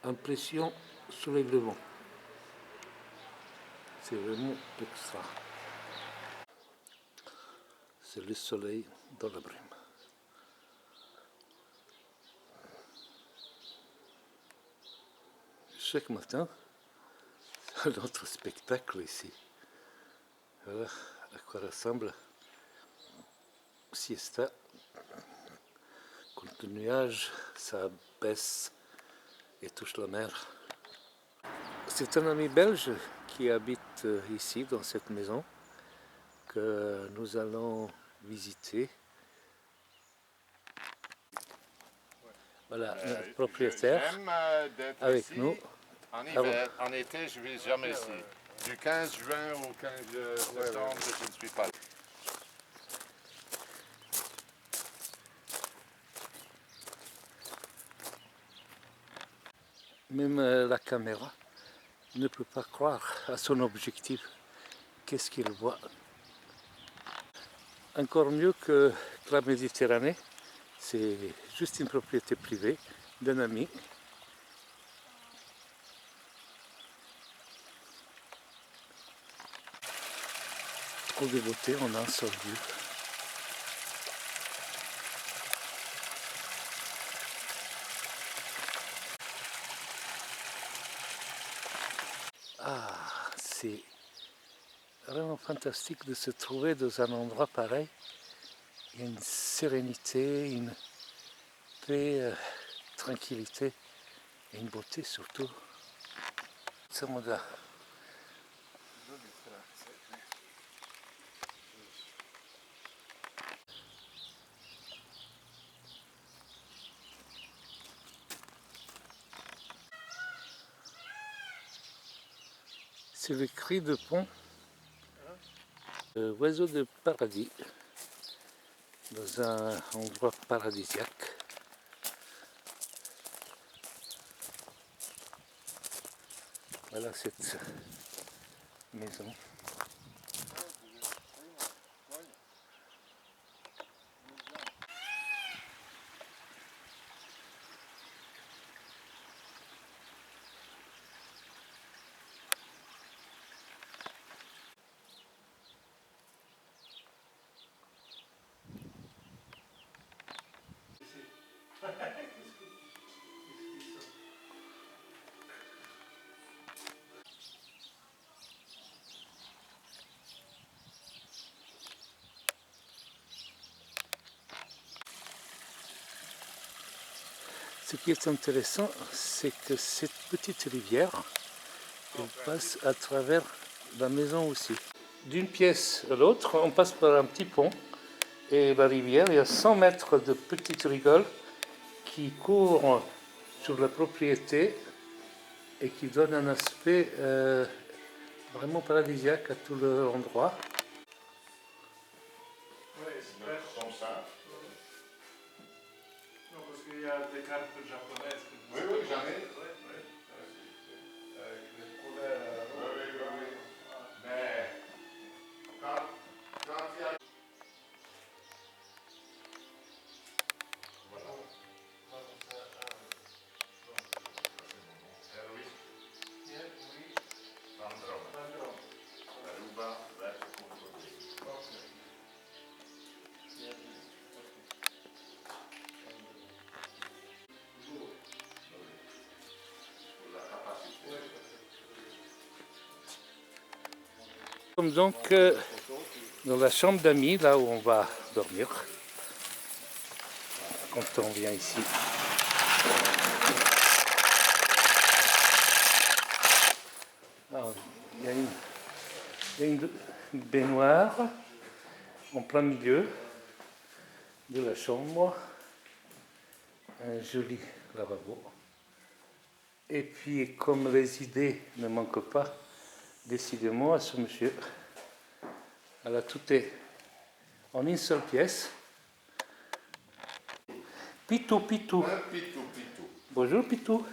Impression soulèvement. C'est vraiment extra. C'est le soleil dans la brume. Chaque matin, c'est un autre spectacle ici. Voilà à quoi ressemble Siesta. Quand le nuage, ça baisse et touche la mer. C'est un ami belge qui habite ici, dans cette maison, que nous allons visiter. Voilà, notre propriétaire avec ici, nous. En hiver, en été, je ne vis jamais ici. Du 15 juin au 15 septembre, je ne suis pas. Même la caméra ne peut pas croire à son objectif. Qu'est-ce qu'il voit? Encore mieux que la Méditerranée, c'est juste une propriété privée d'un ami. Trop de beauté en un seul lieu. Ah, c'est vraiment fantastique de se trouver dans un endroit pareil. Il y a une sérénité, une paix, tranquillité et une beauté surtout. Samoda. C'est le cri de pont, oiseau de paradis, dans un endroit paradisiaque. Voilà cette maison. Ce qui est intéressant, c'est que cette petite rivière, elle passe à travers la maison aussi. D'une pièce à l'autre, on passe par un petit pont et la rivière, il y a 100 mètres de petites rigoles qui courent sur la propriété et qui donnent un aspect vraiment paradisiaque à tout l'endroit. Oui, c'est comme ça. Non, parce qu'il y a des cartes japonaises. Oui, oui, j'en ai. Oui, oui. Avec les couleurs. Oui, oui, oui. Mais quand il y a... Voilà. Elvis, Sandro, Aruba, verso Controllo. La capacité. Nous sommes donc dans la chambre d'amis, là où on va dormir, quand on vient ici. Alors, il y a une baignoire en plein milieu de la chambre, un joli lavabo. Et puis, comme les idées ne manquent pas, décidément, à ce monsieur, alors tout est en une seule pièce. Pitou, Pitou. Pitou, pitou. Bonjour, Pitou.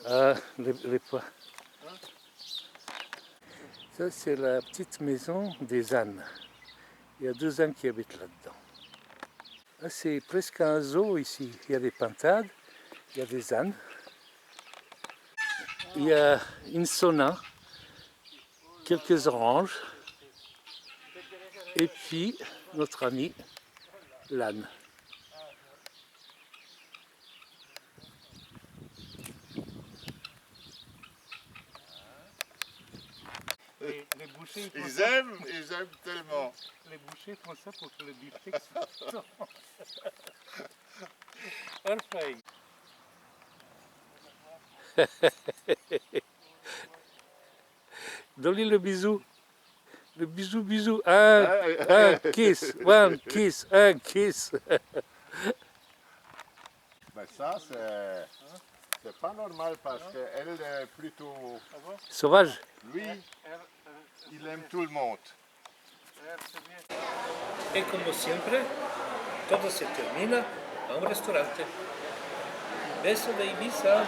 Ah, les pois. Ça, c'est la petite maison des ânes. Il y a 2 ânes qui habitent là-dedans. Ah, c'est presque un zoo ici. Il y a des pintades, il y a des ânes. Il y a une sauna, quelques oranges, et puis notre ami l'âne. Les bouchers, Ils aiment tellement. Les bouchers font ça pour que le beefsteak soit parfait. Donne-lui le bisou. Le bisou, bisou. Un kiss. One kiss. Un kiss. Mais ça, c'est pas normal parce qu'elle est plutôt... Sauvage. Lui, il aime tout le monde. E come sempre, todo se termina a un ristorante. Beso de Ibiza.